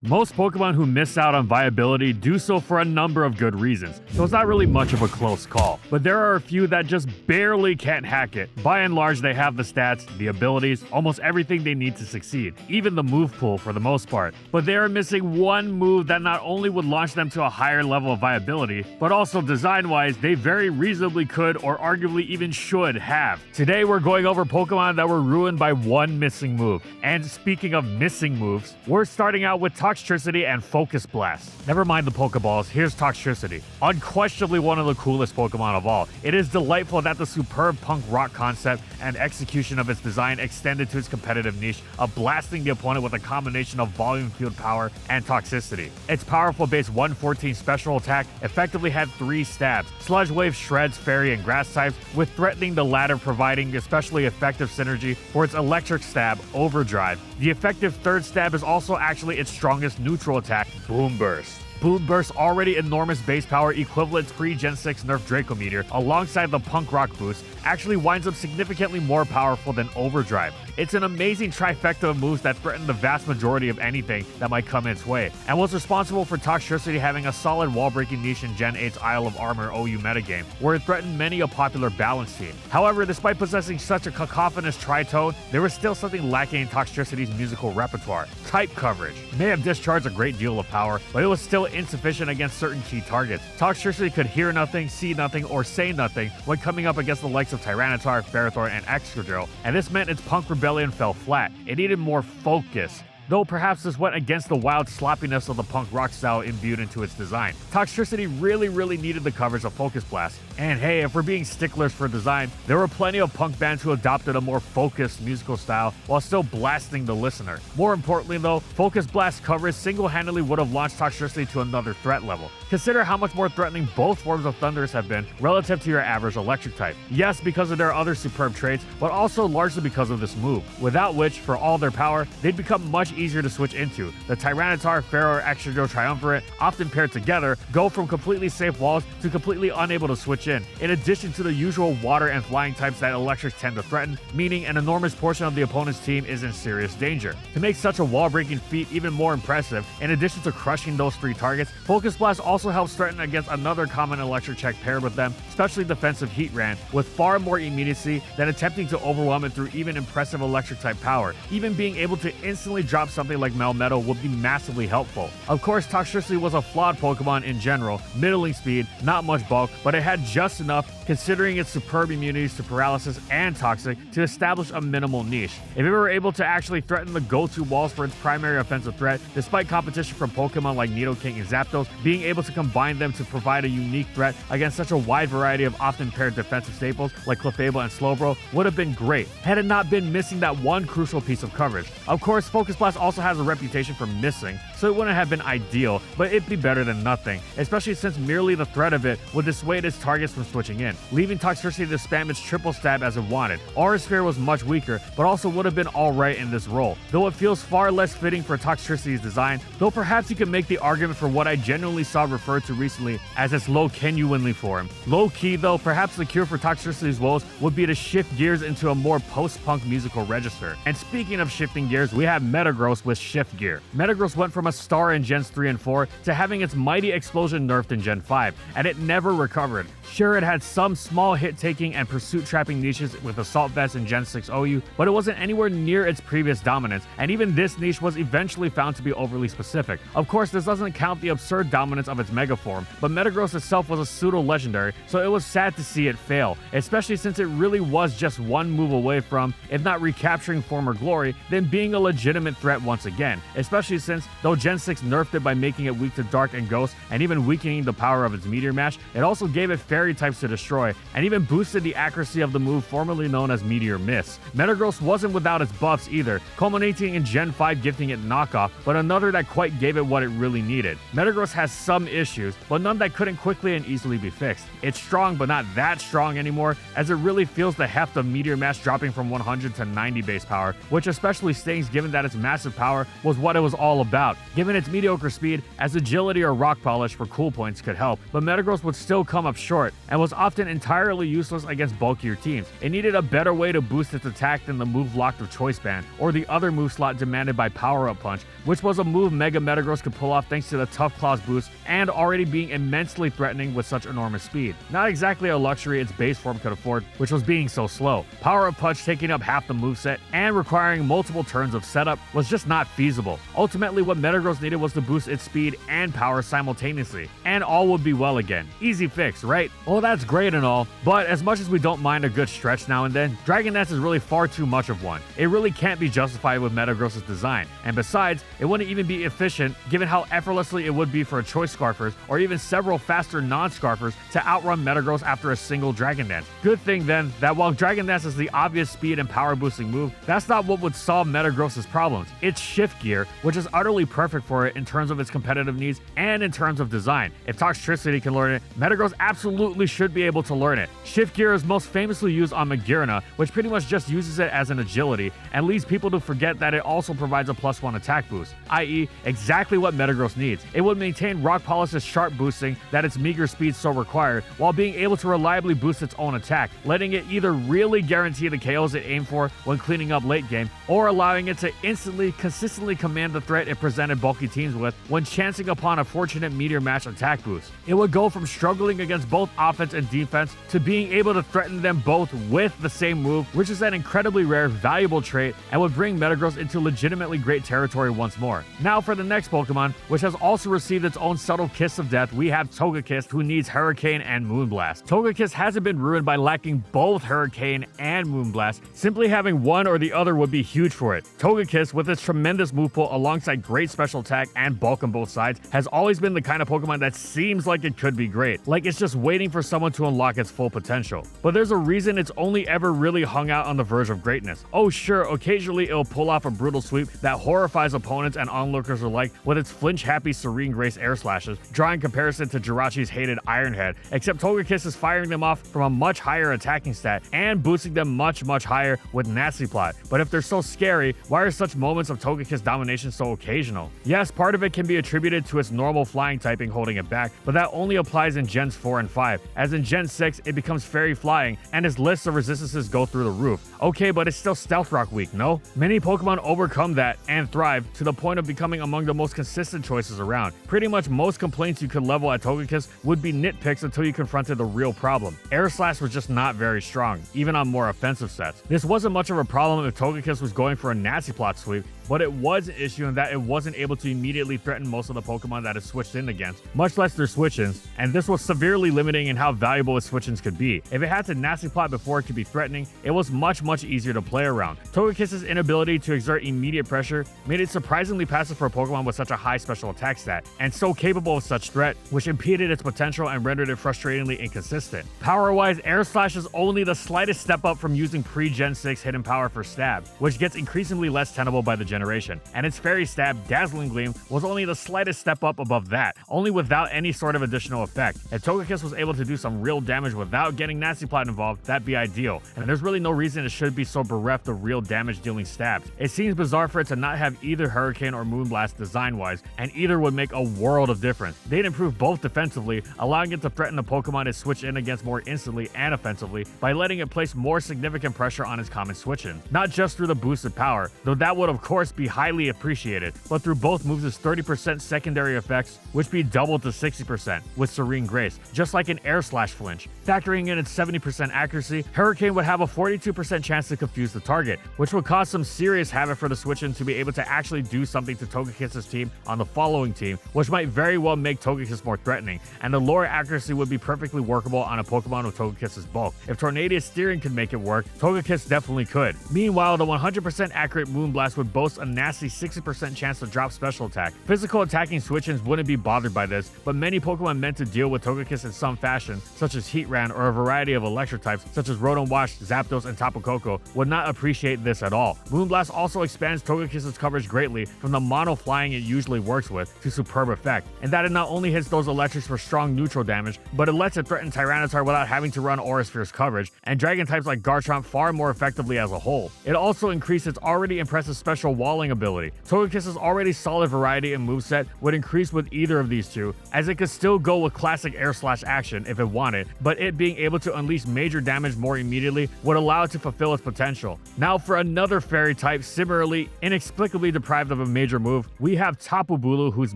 Most Pokemon who miss out on viability do so for a number of good reasons, so it's not really much of a close call. But there are a few that just barely can't hack it. By and large, they have the stats, the abilities, almost everything they need to succeed, even the move pool for the most part. But they are missing one move that not only would launch them to a higher level of viability, but also design-wise, they very reasonably could or arguably even should have. Today, we're going over Pokemon that were ruined by one missing move. And speaking of missing moves, we're starting out with Toxtricity and Focus Blast. Never mind the Pokeballs, here's Toxtricity. Unquestionably one of the coolest Pokemon of all. It is delightful that the superb punk rock concept and execution of its design extended to its competitive niche of blasting the opponent with a combination of volume field power and toxicity. Its powerful base 114 special attack effectively had 3 stabs: Sludge Wave, Shreds, Fairy, and Grass types, with threatening the latter providing especially effective synergy for its electric stab, Overdrive. The effective third stab is also actually its strongest neutral attack, Boom Burst. Boom Burst's already enormous base power equivalent to pre-Gen 6 Nerf Draco Meteor alongside the Punk Rock boost actually winds up significantly more powerful than Overdrive. It's an amazing trifecta of moves that threaten the vast majority of anything that might come its way, and was responsible for Toxtricity having a solid wall-breaking niche in Gen 8's Isle of Armor OU metagame, where it threatened many a popular balance team. However, despite possessing such a cacophonous tritone, there was still something lacking in Toxtricity's musical repertoire: type coverage. It may have discharged a great deal of power, but it was still insufficient against certain key targets. Toxtricity could hear nothing, see nothing, or say nothing when coming up against the likes of Tyranitar, Ferrothorn, and Excadrill, and this meant its Punk Rebellion fell flat. It needed more focus, though perhaps this went against the wild sloppiness of the punk rock style imbued into its design. Toxtricity really needed the coverage of Focus Blast. And hey, if we're being sticklers for design, there were plenty of punk bands who adopted a more focused musical style while still blasting the listener. More importantly though, Focus Blast coverage single-handedly would have launched Toxtricity to another threat level. Consider how much more threatening both forms of Thundurus have been relative to your average electric type. Yes, because of their other superb traits, but also largely because of this move, without which, for all their power, they'd become much easier to switch into. The Tyranitar, Pharaoh, or Excadrill Triumvirate, often paired together, go from completely safe walls to completely unable to switch in addition to the usual water and flying types that electrics tend to threaten, meaning an enormous portion of the opponent's team is in serious danger. To make such a wall-breaking feat even more impressive, in addition to crushing those 3 targets, Focus Blast also helps threaten against another common electric check paired with them, especially defensive Heatran, with far more immediacy than attempting to overwhelm it through even impressive electric type power. Even being able to instantly drop something like Melmetal would be massively helpful. Of course, Toxtricity was a flawed Pokemon in general, middling speed, not much bulk, but it had just enough considering its superb immunities to paralysis and toxic to establish a minimal niche. If it were able to actually threaten the go-to walls for its primary offensive threat, despite competition from Pokemon like Nidoking and Zapdos, being able to combine them to provide a unique threat against such a wide variety of often paired defensive staples like Clefable and Slowbro would have been great, had it not been missing that one crucial piece of coverage. Of course, Focus Blast also has a reputation for missing, so it wouldn't have been ideal, but it'd be better than nothing, especially since merely the threat of it would dissuade its targets from switching in, leaving Toxtricity to spam its triple stab as it wanted. Aura Sphere was much weaker, but also would have been alright in this role, though it feels far less fitting for Toxtricity's design, though perhaps you could make the argument for what I genuinely saw referred to recently as its low-genuinely form. Low-key though, perhaps the cure for Toxtricity's woes would be to shift gears into a more post-punk musical register. And speaking of shifting gears, we have Metagross with Shift Gear. Metagross went from a star in Gens 3 and 4 to having its mighty explosion nerfed in Gen 5, and it never recovered. Sure, it had some small hit-taking and pursuit-trapping niches with Assault Vest in Gen 6 OU, but it wasn't anywhere near its previous dominance, and even this niche was eventually found to be overly specific. Of course, this doesn't count the absurd dominance of its Mega form, but Metagross itself was a pseudo-legendary, so it was sad to see it fail, especially since it really was just one move away from, if not recapturing former glory, then being a legitimate threat once again, especially since, though Gen 6 nerfed it by making it weak to Dark and Ghost, and even weakening the power of its Meteor Mash, it also gave it Fairy types to destroy, and even boosted the accuracy of the move formerly known as Meteor Miss. Metagross wasn't without its buffs either, culminating in Gen 5 gifting it Knockoff, but another that quite gave it what it really needed. Metagross has some issues, but none that couldn't quickly and easily be fixed. It's strong, but not that strong anymore, as it really feels the heft of Meteor Mash dropping from 100 to 90 base power, which especially stings given that its mastery massive power was what it was all about. Given its mediocre speed, as agility or rock polish for cool points could help, but Metagross would still come up short and was often entirely useless against bulkier teams. It needed a better way to boost its attack than the move locked of Choice Band or the other move slot demanded by Power Up Punch, which was a move Mega Metagross could pull off thanks to the Tough Claws boost and already being immensely threatening with such enormous speed. Not exactly a luxury its base form could afford, which was being so slow. Power Up Punch taking up half the moveset and requiring multiple turns of setup was just not feasible. Ultimately, what Metagross needed was to boost its speed and power simultaneously, and all would be well again. Easy fix, right? Well, that's great and all, but as much as we don't mind a good stretch now and then, Dragon Dance is really far too much of one. It really can't be justified with Metagross's design, and besides, it wouldn't even be efficient given how effortlessly it would be for a Choice Scarfers or even several faster non-Scarfers to outrun Metagross after a single Dragon Dance. Good thing then that while Dragon Dance is the obvious speed and power boosting move, that's not what would solve Metagross's problems. It's Shift Gear, which is utterly perfect for it in terms of its competitive needs and in terms of design. If Toxtricity can learn it, Metagross absolutely should be able to learn it. Shift Gear is most famously used on Magearna, which pretty much just uses it as an agility and leads people to forget that it also provides a +1 attack boost, i.e. exactly what Metagross needs. It would maintain Rock Polish's sharp boosting that its meager speed so required, while being able to reliably boost its own attack, letting it either really guarantee the KOs it aimed for when cleaning up late game, or allowing it to instantly, consistently command the threat it presented bulky teams with when chancing upon a fortunate meteor match attack boost. It would go from struggling against both offense and defense to being able to threaten them both with the same move, which is an incredibly rare, valuable trait and would bring Metagross into legitimately great territory once more. Now for the next Pokemon, which has also received its own subtle kiss of death, we have Togekiss, who needs Hurricane and Moonblast. Togekiss hasn't been ruined by lacking both Hurricane and Moonblast. Simply having one or the other would be huge for it. Togekiss, with its tremendous move pool alongside great special attack and bulk on both sides, has always been the kind of Pokemon that seems like it could be great, like it's just waiting for someone to unlock its full potential. But there's a reason it's only ever really hung out on the verge of greatness. Oh sure, occasionally it'll pull off a brutal sweep that horrifies opponents and onlookers alike with its flinch-happy Serene Grace air slashes, drawing comparison to Jirachi's hated Iron Head, except Togekiss is firing them off from a much higher attacking stat and boosting them much higher with Nasty Plot. But if they're so scary, why are such moments of Togekiss domination so occasional? Yes, part of it can be attributed to its normal flying typing holding it back, but that only applies in Gens 4 and 5, as in Gen 6 it becomes Fairy Flying and its lists of resistances go through the roof. Okay, but it's still Stealth Rock weak, no? Many Pokemon overcome that and thrive to the point of becoming among the most consistent choices around. Pretty much most complaints you could level at Togekiss would be nitpicks until you confronted the real problem. Air Slash was just not very strong, even on more offensive sets. This wasn't much of a problem if Togekiss was going for a Nasty Plot sweep, but it was an issue in that it wasn't able to immediately threaten most of the Pokemon that it switched in against, much less their switch-ins, and this was severely limiting in how valuable its switch-ins could be. If it had to Nasty Plot before it could be threatening, it was much easier to play around. Togekiss's inability to exert immediate pressure made it surprisingly passive for a Pokemon with such a high special attack stat, and so capable of such threat, which impeded its potential and rendered it frustratingly inconsistent. Power-wise, Air Slash is only the slightest step up from using pre-Gen 6 hidden power for Stab, which gets increasingly less tenable by the generation, and its Fairy Stab, Dazzling Gleam, was only the slightest step up above that, only without any sort of additional effect. If Togekiss was able to do some real damage without getting Nasty Plot involved, that'd be ideal, and there's really no reason it should be so bereft of real damage dealing stabs. It seems bizarre for it to not have either Hurricane or Moonblast design-wise, and either would make a world of difference. They'd improve both defensively, allowing it to threaten the Pokemon it switched in against more instantly and offensively by letting it place more significant pressure on its common switch-in. Not just through the boosted power, though that would of course be highly appreciated, but through both moves' 30% secondary effects, which be doubled to 60% with Serene Grace, just like an Air Slash flinch. Factoring in its 70% accuracy, Hurricane would have a 42% chance to confuse the target, which would cause some serious havoc for the switch-in to be able to actually do something to Togekiss's team on the following team, which might very well make Togekiss more threatening, and the lower accuracy would be perfectly workable on a Pokemon with Togekiss's bulk. If Tornadius Steering could make it work, Togekiss definitely could. Meanwhile, the 100% accurate Moonblast would boast a nasty 60% chance to drop special attack. Physical attacking switch-ins wouldn't be bothered by this, but many Pokemon meant to deal with Togekiss in some fashion, such as Heatran or a variety of electric types such as Rotom Wash, Zapdos, and Tapu Koko, would not appreciate this at all. Moonblast also expands Togekiss's coverage greatly from the mono flying it usually works with to superb effect, and that it not only hits those electrics for strong neutral damage, but it lets it threaten Tyranitar without having to run Aura Sphere's coverage, and Dragon types like Garchomp far more effectively as a whole. It also increased its already impressive special walling ability. Togekiss' already solid variety and moveset would increase with either of these two, as it could still go with classic air slash action if it wanted, but it being able to unleash major damage more immediately would allow it to fulfill its potential. Now for another fairy type similarly inexplicably deprived of a major move, we have Tapu Bulu, who's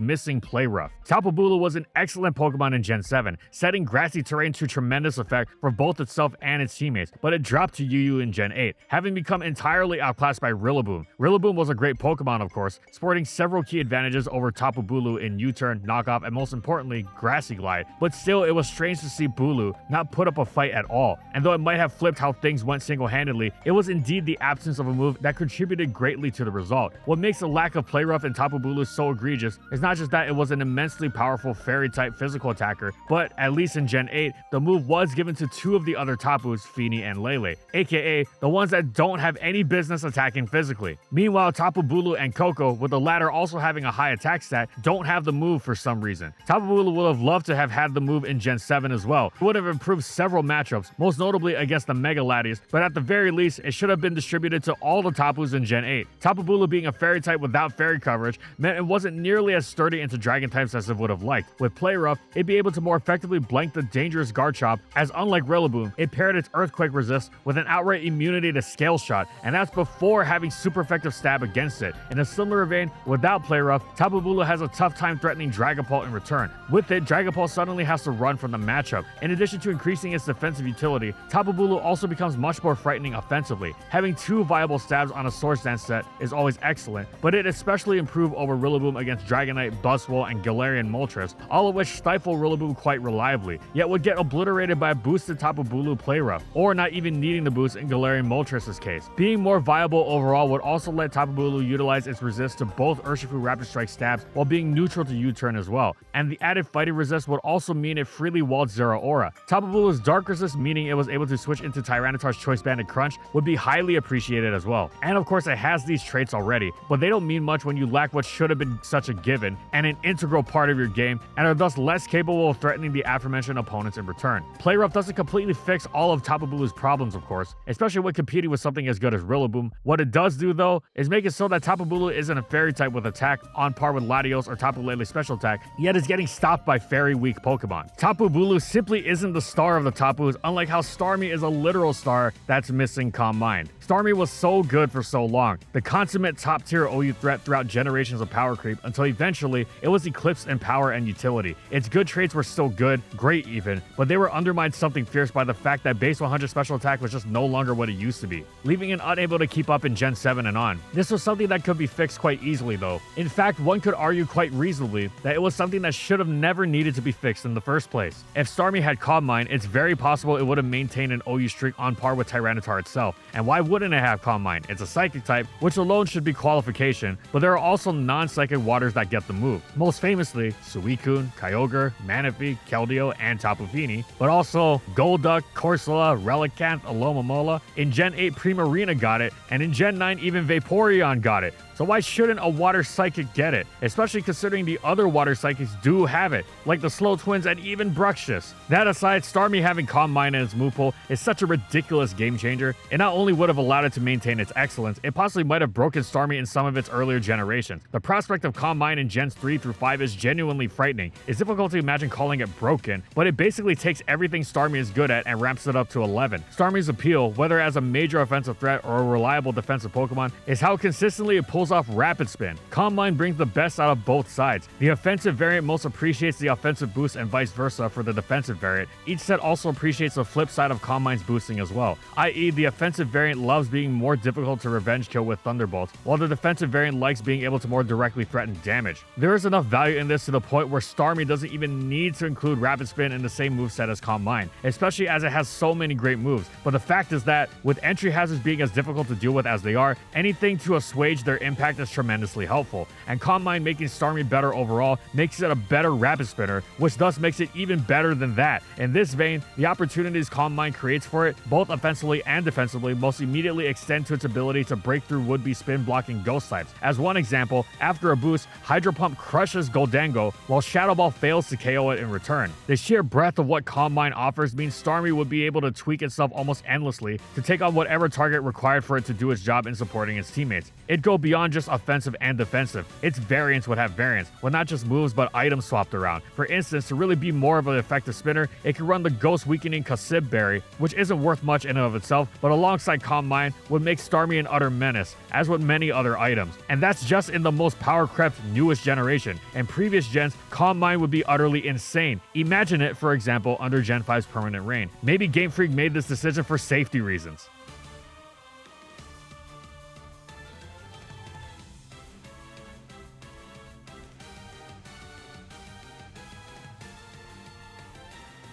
missing Play Rough. Tapu Bulu was an excellent Pokemon in Gen 7, setting grassy terrain to tremendous effect for both itself and its teammates, but it dropped to UU in Gen 8, having become entirely outclassed by Rillaboom. Rillaboom was a great Pokemon, of course, sporting several key advantages over Tapu Bulu in U-turn, knockoff, and most importantly, Grassy Glide, but still it was strange to see Bulu not put up a fight at all, and though it might have flipped how things went single-handedly, it was indeed the absence of a move that contributed greatly to the result. What makes the lack of Play Rough in Tapu Bulu so egregious is not just that it was an immensely powerful fairy-type physical attacker, but at least in Gen 8, the move was given to two of the other Tapus, Feeny and Lele, aka the ones that don't have any business attacking physically. Meanwhile, Tapu Bulu and Koko, with the latter also having a high attack stat, don't have the move for some reason. Tapu Bulu would have loved to have had the move in Gen 7 as well. It would have improved several matchups, most notably against the Mega Latias, but at the very least, it should have been distributed to all the Tapus in Gen 8. Tapu Bulu being a fairy type without fairy coverage meant it wasn't nearly as sturdy into dragon types as it would have liked. With Play Rough, it'd be able to more effectively blank the dangerous Garchomp, as unlike Rillaboom, it paired its Earthquake resist with an outright immunity to Scale Shot, and that's before having super effective stab against it. In a similar vein, without Play Rough, Tapu Bulu has a tough time threatening Dragapult in return. With it, Dragapult suddenly has to run from the matchup. In addition to increasing its defensive utility, Tapu Bulu also becomes much more frightening offensively. Having two viable stabs on a Swords Dance set is always excellent, but it especially improved over Rillaboom against Dragonite, Buzzwole, and Galarian Moltres, all of which stifle Rillaboom quite reliably, yet would get obliterated by a boosted Tapu Bulu Play Rough, or not even needing the boost in Galarian Moltres' case. Being more viable overall would also let Tapu Bulu utilize its resist to both Urshifu Rapid Strike stabs while being neutral to U-turn as well, and the added fighting resist would also mean it freely walled Zeraora. Tapu Bulu's Dark Resist, meaning it was able to switch into Tyranitar's Choice Banded Crunch, would be highly appreciated as well. And of course it has these traits already, but they don't mean much when you lack what should have been such a given and an integral part of your game, and are thus less capable of threatening the aforementioned opponents in return. Play Rough doesn't completely fix all of Tapu Bulu's problems, of course, especially when competing with something as good as Rillaboom. What it does do though is make it so that Tapu Bulu isn't a fairy type with attack on par with Latios or Tapu Lele's special attack, yet is getting stopped by fairy weak Pokemon. Tapu Bulu simply isn't the star of the Tapus, unlike how Starmie is a literal star that's missing Calm Mind. Starmie was so good for so long, the consummate top tier OU threat throughout generations of power creep, until eventually it was eclipsed in power and utility. Its good traits were still good, great even, but they were undermined something fierce by the fact that base 100 special attack was just no longer what it used to be, leaving it unable to keep up in Gen 7 and on. This was something that could be fixed quite easily though. In fact, one could argue quite reasonably that it was something that should have never needed to be fixed in the first place. If Starmie had Calm Mind, it's very possible it would have maintained an OU streak on par with Tyranitar itself, and why wouldn't it have Calm Mind? It's a psychic type, which alone should be qualification, but there are also non-psychic waters that get the move. Most famously, Suicune, Kyogre, Manaphy, Keldeo, and Tapu Fini, but also Golduck, Corsola, Relicanth, Alomomola. In Gen 8, Primarina got it, and in Gen 9, even Vaporeon got it. So why shouldn't a water psychic get it? Especially considering the other water psychics do have it, like the Slow Twins and even Bruxish. That aside, Starmie having Calm Mind in its move pool is such a ridiculous game changer. It not only would have allowed it to maintain its excellence, it possibly might have broken Starmie in some of its earlier generations. The prospect of Calm Mind in Gens 3 through 5 is genuinely frightening. It's difficult to imagine calling it broken, but it basically takes everything Starmie is good at and ramps it up to 11. Starmie's appeal, whether as a major offensive threat or a reliable defensive Pokemon, is how consistently it pulls off Rapid Spin. Calm Mind brings the best out of both sides. The offensive variant most appreciates the offensive boost and vice versa for the defensive variant. Each set also appreciates the flip side of Calm Mind's boosting as well, i.e. the offensive variant loves being more difficult to revenge kill with Thunderbolts, while the defensive variant likes being able to more directly threaten damage. There is enough value in this to the point where Starmie doesn't even need to include Rapid Spin in the same moveset as Calm Mind, especially as it has so many great moves. But the fact is that, with entry hazards being as difficult to deal with as they are, anything to assuage their impact is tremendously helpful, and Calm Mind making Starmie better overall makes it a better Rapid Spinner, which thus makes it even better than that. In this vein, the opportunities Calm Mind creates for it, both offensively and defensively, most immediately extend to its ability to break through would-be spin-blocking ghost types. As one example, after a boost, Hydro Pump crushes Goldango, while Shadow Ball fails to KO it in return. The sheer breadth of what Calm Mind offers means Starmie would be able to tweak itself almost endlessly to take on whatever target required for it to do its job in supporting its teammates. It'd go beyond just offensive and defensive. Its variants would have variants, with not just moves but items swapped around. For instance, to really be more of an effective spinner, it could run the Ghost Weakening Kasib berry, which isn't worth much in and of itself, but alongside Calm Mind would make Starmie an utter menace, as would many other items. And that's just in the most power-crept newest generation. In previous gens, Calm Mind would be utterly insane. Imagine it, for example, under Gen 5's permanent reign. Maybe Game Freak made this decision for safety reasons.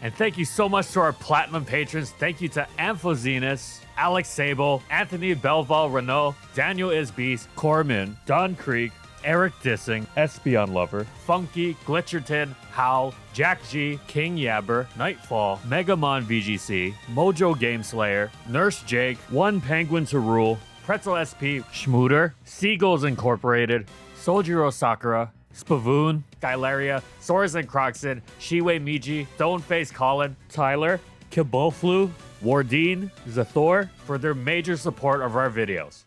And thank you so much to our Platinum patrons. Thank you to Amphozenus, Alex Sable, Anthony Belval Renault, Daniel Isbeast, Corman, Don Creek, Eric Dissing, Espion Lover, Funky, Glitcherton, Howl, Jack G, King Yabber, Nightfall, Megamon VGC, Mojo Game Slayer, Nurse Jake, One Penguin to Rule, Pretzel SP, Schmooter, Seagulls Incorporated, Sojiro Sakura, Spavoon, Skylaria, Soras and Croxon, Shiwei Miji, Stoneface Colin, Tyler, Kiboflu, Wardine, Zathor for their major support of our videos.